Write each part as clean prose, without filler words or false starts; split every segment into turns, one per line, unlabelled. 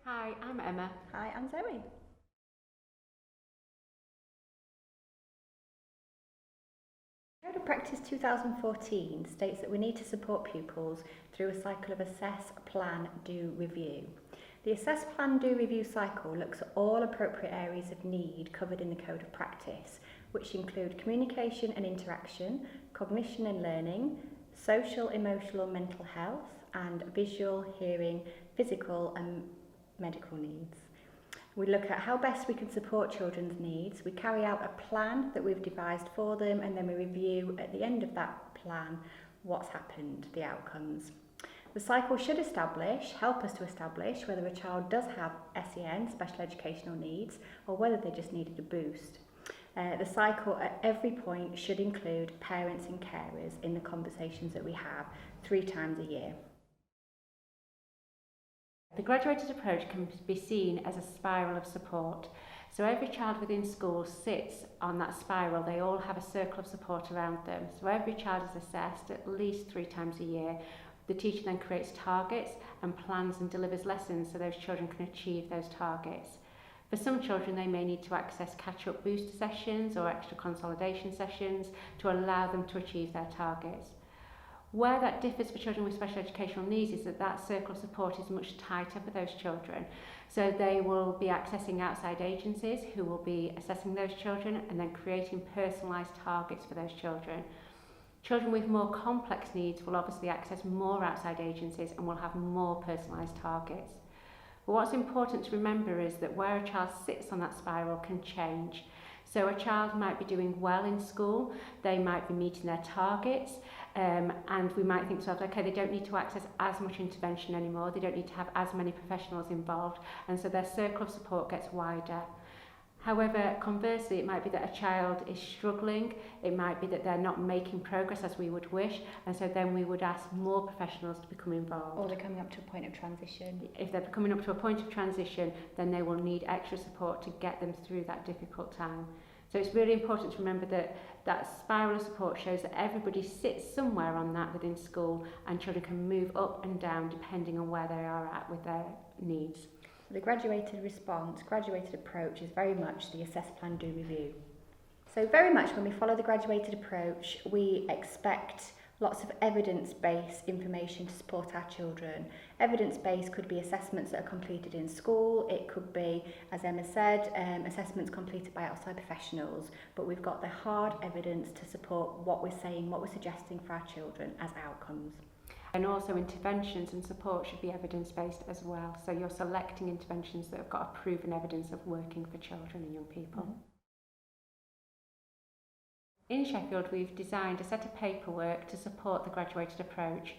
Hi, I'm Emma.
Hi, I'm Zoe. Code of Practice 2014 states that we need to support pupils through a cycle of assess, plan, do, review. The assess, plan, do, review cycle looks at all appropriate areas of need covered in the Code of Practice, which include communication and interaction, cognition and learning, social, emotional, mental health, and visual, hearing, physical and medical needs. We look at how best we can support children's needs. We carry out a plan that we've devised for them, and then we review at the end of that plan what's happened, the outcomes. The cycle should help us to establish whether a child does have SEN, special educational needs, or whether they just needed a boost. The cycle at every point should include parents and carers in the conversations that we have 3 times a year.
The graduated approach can be seen as a spiral of support. So every child within school sits on that spiral. They all have a circle of support around them. So every child is assessed at least 3 times a year. The teacher then creates targets and plans and delivers lessons so those children can achieve those targets. For some children, they may need to access catch-up booster sessions or extra consolidation sessions to allow them to achieve their targets. Where that differs for children with special educational needs is that circle of support is much tighter for those children. So they will be accessing outside agencies who will be assessing those children and then creating personalised targets for those children. Children with more complex needs will obviously access more outside agencies and will have more personalised targets. But what's important to remember is that where a child sits on that spiral can change. So a child might be doing well in school, they might be meeting their targets, and we might think to ourselves, okay, they don't need to access as much intervention anymore, they don't need to have as many professionals involved, and so their circle of support gets wider. However, conversely, it might be that a child is struggling, it might be that they're not making progress as we would wish, and so then we would ask more professionals to become involved.
Or they're coming up to a point of transition.
If they're coming up to a point of transition, then they will need extra support to get them through that difficult time. So it's really important to remember that that spiral of support shows that everybody sits somewhere on that within school, and children can move up and down depending on where they are at with their needs.
The graduated approach is very much the assess, plan, do, review. So very much when we follow the graduated approach, we expect lots of evidence-based information to support our children. Evidence-based could be assessments that are completed in school. It could be, as Emma said, assessments completed by outside professionals. But we've got the hard evidence to support what we're saying, what we're suggesting for our children as outcomes.
And also interventions and support should be evidence-based as well. So you're selecting interventions that have got a proven evidence of working for children and young people. Mm-hmm. In Sheffield, we've designed a set of paperwork to support the graduated approach.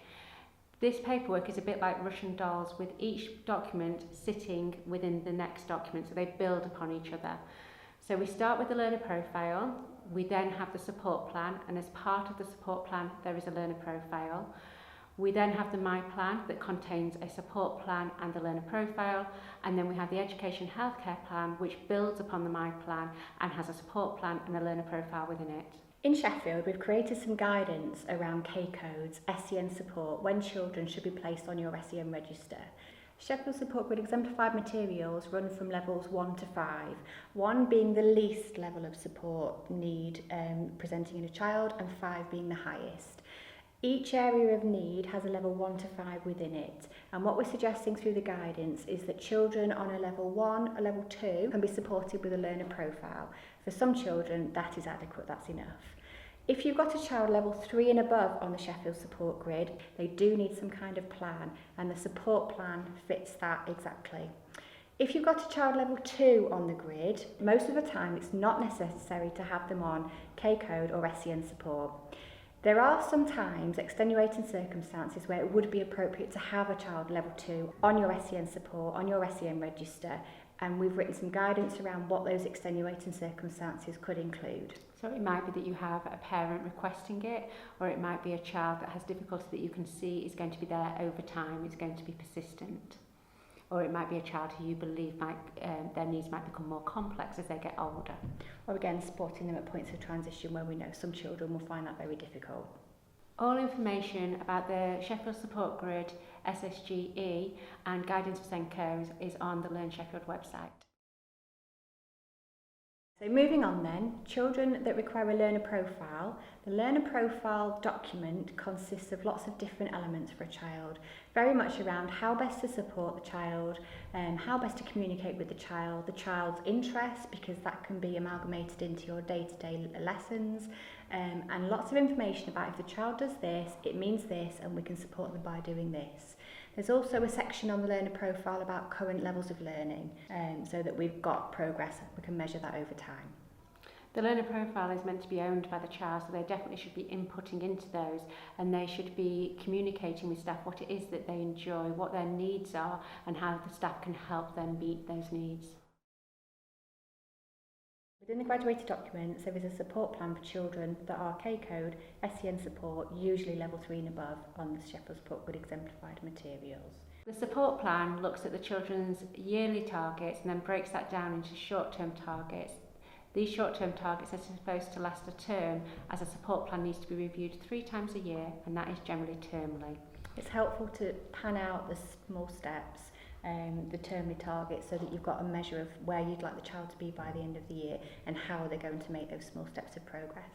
This paperwork is a bit like Russian dolls, with each document sitting within the next document, so they build upon each other. So we start with the learner profile, we then have the support plan, and as part of the support plan, there is a learner profile. We then have the My Plan that contains a support plan and the learner profile, and then we have the Education Healthcare Plan, which builds upon the My Plan and has a support plan and a learner profile within it.
In Sheffield, we've created some guidance around K-codes, SEN support, when children should be placed on your SEN register. Sheffield Support Grid exemplified materials run from levels 1 to 5, 1 being the least level of support need presenting in a child, and 5 being the highest. Each area of need has a level 1 to 5 within it, and what we're suggesting through the guidance is that children on a level 1, a level 2 can be supported with a learner profile. For some children, that is adequate, that's enough. If you've got a child level 3 and above on the Sheffield Support Grid, they do need some kind of plan, and the support plan fits that exactly. If you've got a child level 2 on the grid, most of the time it's not necessary to have them on K-code or SEN support. There are sometimes extenuating circumstances where it would be appropriate to have a child level 2 on your SEN support, on your SEN register, and we've written some guidance around what those extenuating circumstances could include.
So it might be that you have a parent requesting it, or it might be a child that has difficulty that you can see is going to be there over time, it's going to be persistent. Or it might be a child who you believe their needs might become more complex as they get older.
Or again, supporting them at points of transition where we know some children will find that very difficult.
All information about the Sheffield Support Grid SSGE, and guidance for SENCO is on the Learn Sheffield website.
So moving on then, children that require a learner profile. The learner profile document consists of lots of different elements for a child, very much around how best to support the child, how best to communicate with the child's interests, because that can be amalgamated into your day-to-day lessons, and lots of information about if the child does this, it means this, and we can support them by doing this. There's also a section on the learner profile about current levels of learning, so that we've got progress, we can measure that over time.
The learner profile is meant to be owned by the child, so they definitely should be inputting into those, and they should be communicating with staff what it is that they enjoy, what their needs are, and how the staff can help them meet those needs.
Within the graduated documents, there is a support plan for children that are K-code, SEN support, usually level 3 and above, on the Sheffield Support Grid exemplified materials.
The support plan looks at the children's yearly targets and then breaks that down into short-term targets. These short-term targets are supposed to last a term, as a support plan needs to be reviewed 3 times a year, and that is generally termly.
It's helpful to pan out the small steps, the termly targets, so that you've got a measure of where you'd like the child to be by the end of the year and how they're going to make those small steps of progress.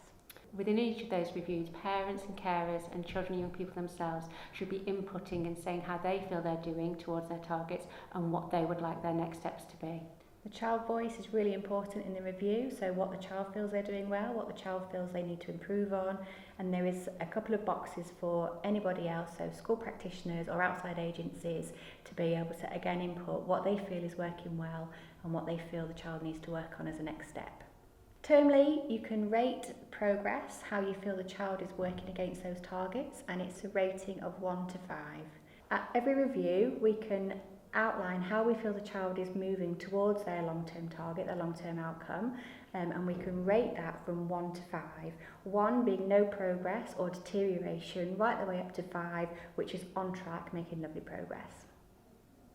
Within each of those reviews, parents and carers and children and young people themselves should be inputting and saying how they feel they're doing towards their targets and what they would like their next steps to be.
The child voice is really important in the review, so what the child feels they're doing well, what the child feels they need to improve on, and there is a couple of boxes for anybody else, so school practitioners or outside agencies, to be able to again input what they feel is working well and what they feel the child needs to work on as a next step. Termly, you can rate progress, how you feel the child is working against those targets, and it's a rating of 1 to 5. At every review, we can outline how we feel the child is moving towards their long-term target, their long-term outcome, and we can rate that from 1 to 5. 1 being no progress or deterioration, right the way up to 5, which is on track, making lovely progress.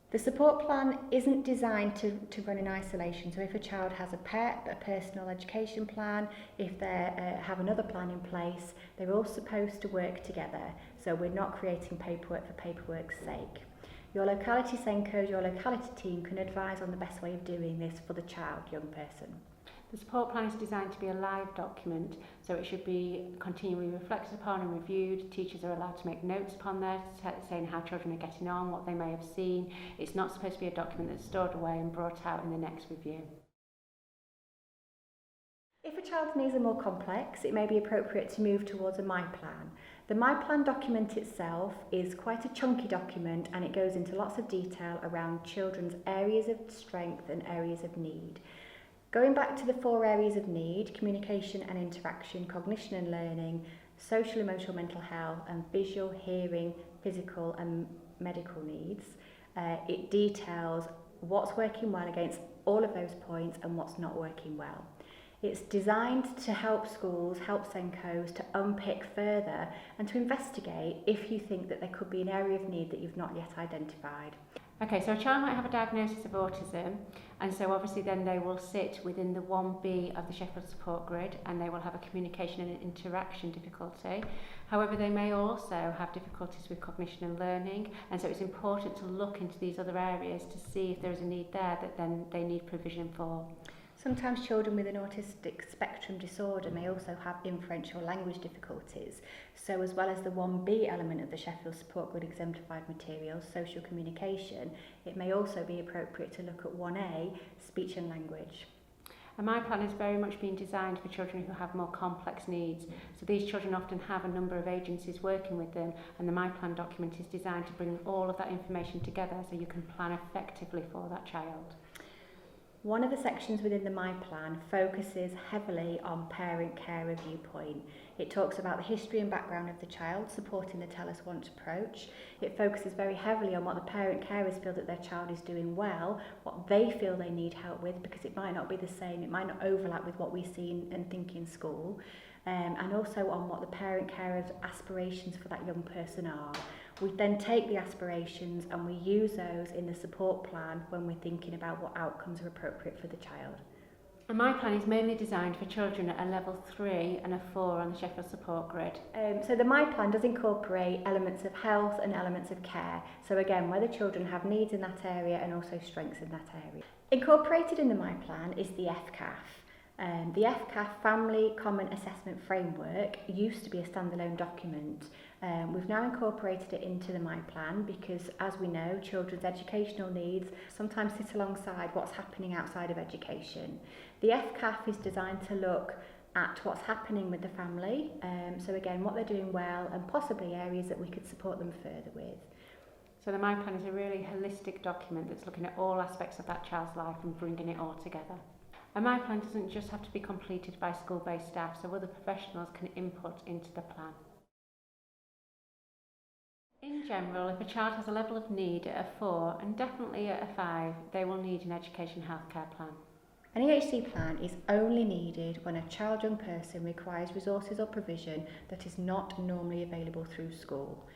The support plan isn't designed to run in isolation, so if a child has a PEP, a personal education plan, if they have another plan in place, they're all supposed to work together, so we're not creating paperwork for paperwork's sake. Your locality SENCOs, your locality team can advise on the best way of doing this for the child, young person.
The support plan is designed to be a live document, so it should be continually reflected upon and reviewed. Teachers are allowed to make notes upon there, saying how children are getting on, what they may have seen. It's not supposed to be a document that's stored away and brought out in the next review.
If a child's needs are more complex, it may be appropriate to move towards a My Plan. The My Plan document itself is quite a chunky document, and it goes into lots of detail around children's areas of strength and areas of need. Going back to the 4 areas of need, communication and interaction, cognition and learning, social, emotional, mental health, and visual, hearing, physical and medical needs, it details what's working well against all of those points and what's not working well. It's designed to help schools, help SENCOs to unpick further and to investigate if you think that there could be an area of need that you've not yet identified.
Okay, so a child might have a diagnosis of autism, and so obviously then they will sit within the 1B of the Sheffield Support Grid, and they will have a communication and interaction difficulty. However, they may also have difficulties with cognition and learning, and so it's important to look into these other areas to see if there is a need there that then they need provision for.
Sometimes children with an autistic spectrum disorder may also have inferential language difficulties. So as well as the 1B element of the Sheffield Support Grid exemplified materials, social communication, it may also be appropriate to look at 1A, speech and language.
And My Plan is very much being designed for children who have more complex needs. So these children often have a number of agencies working with them, and the My Plan document is designed to bring all of that information together so you can plan effectively for that child.
One of the sections within the My Plan focuses heavily on parent-carer viewpoint. It talks about the history and background of the child, supporting the Tell Us Once approach. It focuses very heavily on what the parent-carers feel that their child is doing well, what they feel they need help with, because it might not be the same, it might not overlap with what we see and think in school, and also on what the parent-carers' aspirations for that young person are. We then take the aspirations and we use those in the support plan when we're thinking about what outcomes are appropriate for the child.
And my plan is mainly designed for children at a level 3 and a 4 on the Sheffield support grid.
So the My Plan does incorporate elements of health and elements of care. So again, where the children have needs in that area and also strengths in that area. Incorporated in the My Plan is the FCAF. The FCAF Family Common Assessment Framework used to be a standalone document. We've now incorporated it into the My Plan because, as we know, children's educational needs sometimes sit alongside what's happening outside of education. The FCAF is designed to look at what's happening with the family, so again, what they're doing well and possibly areas that we could support them further with.
So the My Plan is a really holistic document that's looking at all aspects of that child's life and bringing it all together. And My Plan doesn't just have to be completed by school-based staff, so other professionals can input into the plan. In general, if a child has a level of need at a 4 and definitely at a 5, they will need an education healthcare plan.
An EHC plan is only needed when a child or young person requires resources or provision that is not normally available through school.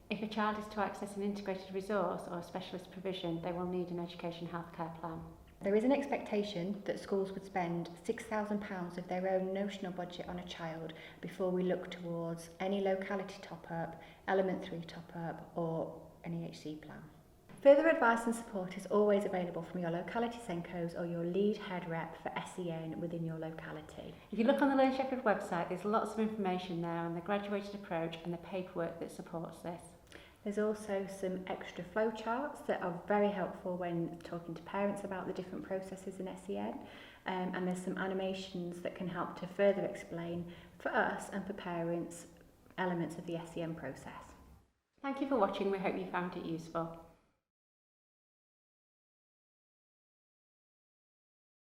If a child is to access an integrated resource or a specialist provision, they will need an education healthcare plan.
There is an expectation that schools would spend £6,000 of their own notional budget on a child before we look towards any locality top-up, Element 3 top-up or an EHC plan. Further advice and support is always available from your locality Sencos or your lead head rep for SEN within your locality.
If you look on the Learn Sheffield website, there's lots of information there on the graduated approach and the paperwork that supports this.
There's also some extra flowcharts that are very helpful when talking to parents about the different processes in SEN, and there's some animations that can help to further explain for us and for parents elements of the SEN process.
Thank you for watching. We hope you found it useful.